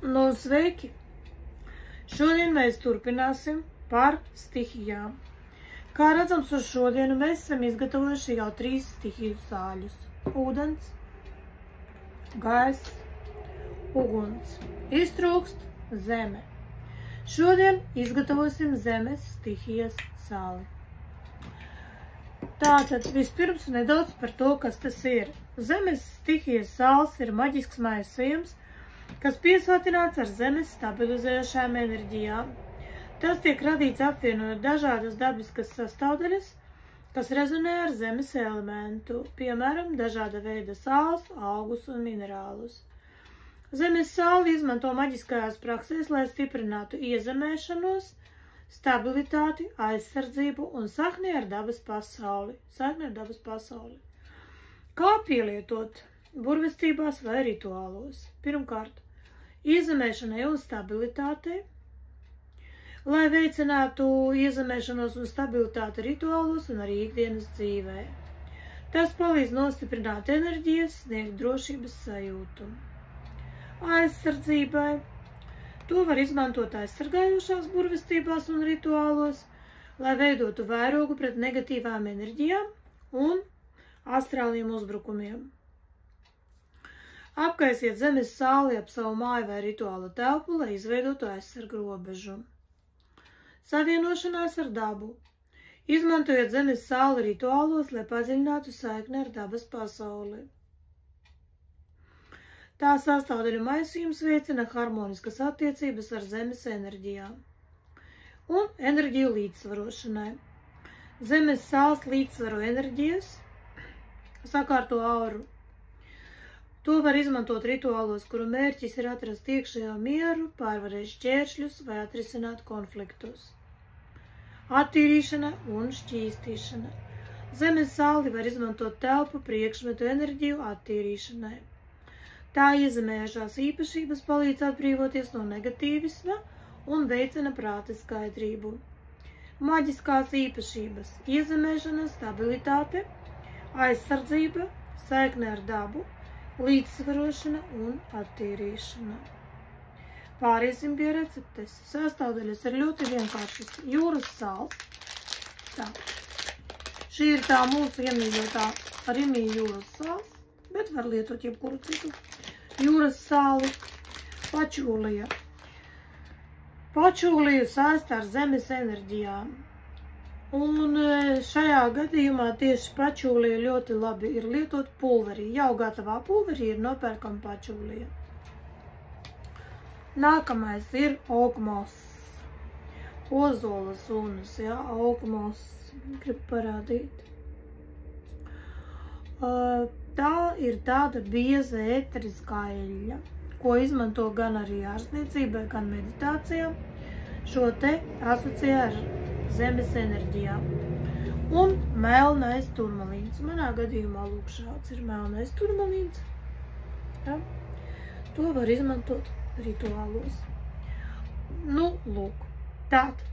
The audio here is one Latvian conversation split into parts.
Nu, sveiki! Šodien mēs turpināsim par stihijām. Kā redzams, uz šodienu mēs esam izgatavojuši jau 3 stihiju sāļus. Ūdens, gaiss, uguns. Iztrūkst zeme. Šodien izgatavosim zemes stihijas sāli. Tātad vispirms nedaudz par to, kas tas ir. Zemes stihijas sāls ir maģisks maisījums, kas piesātināts ar zemes stabilizējošām enerģijām. Tas tiek radīts apvienojot dažādas dabiskas sastāvdaļas, kas rezonē ar zemes elementu, piemēram, dažāda veida sāls, augus un minerālus. Zemes sāli izmanto maģiskajās praksēs, lai stiprinātu iezemēšanos, stabilitāti, aizsardzību un sakni ar dabas pasauli. Kā pielietot burvestībās vai rituālos? Pirmkārt, iezemēšanai un stabilitātei, lai veicinātu iezemēšanos un stabilitāti rituālos un arī ikdienas dzīvē. Tas palīdz nostiprināt enerģijas, sniegt drošības sajūtu. Aizsardzībai. To var izmantot aizsargājošās burvestībās un rituālos, lai veidotu vairogu pret negatīvām enerģijām un astrāliem uzbrukumiem. Apkaisiet zemes sāli ap savu māju vai rituāla telpu, lai izveidotu aizsargu robežu. Savienošanās ar dabu. Izmantojiet zemes sāli rituālos, lai padziļinātu saikni ar dabas pasauli. Tā sastāvdaļu maisījums veicina harmoniskas attiecības ar zemes enerģijām un enerģiju līdzsvarošanai. Zemes sāls līdzsvaro enerģijas, sakārto auru. To var izmantot rituālos, kuru mērķis ir atrast iekšējo mieru, pārvarēt šķēršļus vai atrisināt konfliktus. Attīrīšana un šķīstīšana. Zemes sāli var izmantot telpu priekšmetu enerģiju attīrīšanai. Tā iezemējušās īpašības palīdz atbrīvoties no negatīvisma un veicina prāta skaidrību. Maģiskās īpašības – iezemēšana, stabilitāte, aizsardzība, saikne ar dabu, līdzsvarošana un attīrīšana. Pāriesim pie receptes. Sastāvdaļas ir ļoti vienkāršas. Jūras sāls. Tā. Šī ir tā mūsu iemīļotā Rimī jūras sāls, bet var lietot jebkuru citu. Jūras sāli, pačūlija. Pačūliju saista ar zemes enerģijām. Un šajā gadījumā tieši pačūlija ļoti labi ir lietot pulverī. Jau gatavā pulverī ir nopērkama pačūlija. Nākamais ir ogmos. Ozola sunas, jā, ogmos. Gribu parādīt. Tā ir tāda bieza ēteriskā eļļa, ko izmanto gan arī ārstniecībai, gan meditācijā. Šo te asociē ar zemes enerģijām. Un melnais turmalīns. Manā gadījumā lūk šāds ir melnais turmalīns. Ja? To var izmantot rituālos. Nu, lūk, tātad.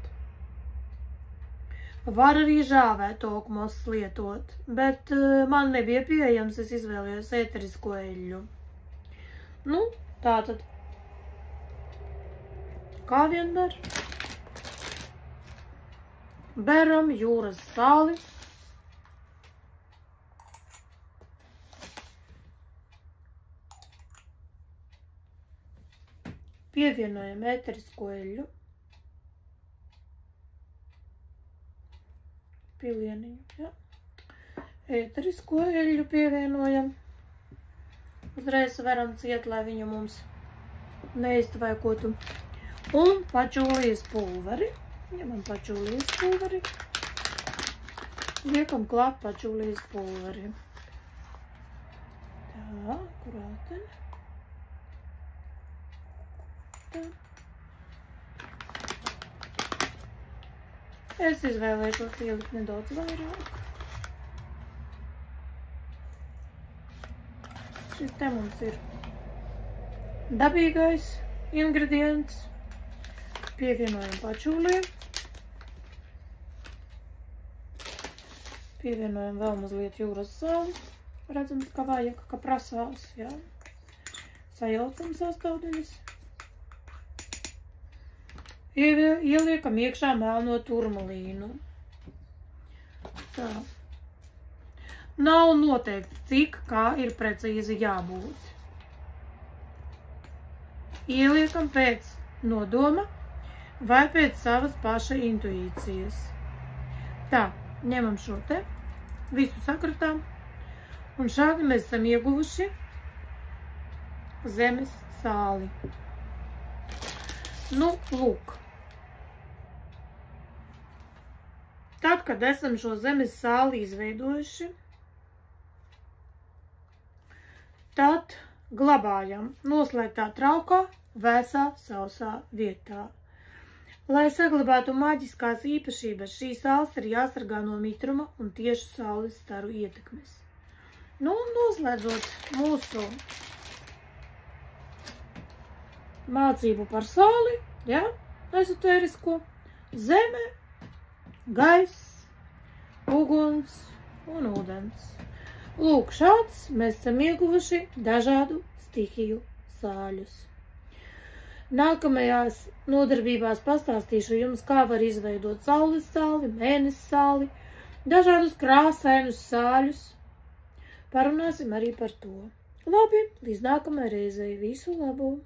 Var arī žāvēt okmos lietot, bet man nebija pieejams, es izvēlējos ēterisko eļļu. Nu, tātad. Kā vien dar? Beram jūras sāli. Pievienojam ēterisko eļļu. Pilieniņu, ja. Ēterisko eļļu pievienojam. Uzreiz varam ciet, lai viņu mums neiztvaikotu. Un pačūlijas pulveri. Ņemam pačūlijas pulveri. Liekam klāt pačūlijas pulveri. Tā, kurāteni. Tā. Es izvēlēšos ielikt nedaudz vairāk. Šis te mums ir dabīgais ingredients. Pievienojam pačūliju. Pievienojam vēl mazliet jūras sāli. Redzams, ka vajag, ka prasās, jā. Sajaucam sastāvdaļas. ieliekam iekšā melno turmalīnu. Tā. Nav noteikts, cik, kā ir precīzi jābūt. Ieliekam pēc nodoma vai pēc savas paša intuīcijas. Tā, ņemam šo te, visu sakratām, un šādi mēs esam ieguvuši zemes sāli. Nu, lūk. Tad, kad esam šo zemes sāli izveidojuši, tad glabājam noslēgtā traukā, vēsā, sausā vietā. Lai saglabātu maģiskās īpašības, šī sāls ir jāsargā no mitruma un tieši saules staru ietekmes. Nu, un noslēdzot mūsu mācību par sauli, ja, ezotērisko, zeme, gaiss, uguns un ūdens. Lūk, šāds mēs esam ieguvuši dažādu stihiju sāļus. Nākamajās nodarbībās pastāstīšu jums, kā var izveidot saules sāli, mēnesi sāli, dažādus krāsainus sāļus. Parunāsim arī par to. Labi, līdz nākamajai reizei. Visu labu!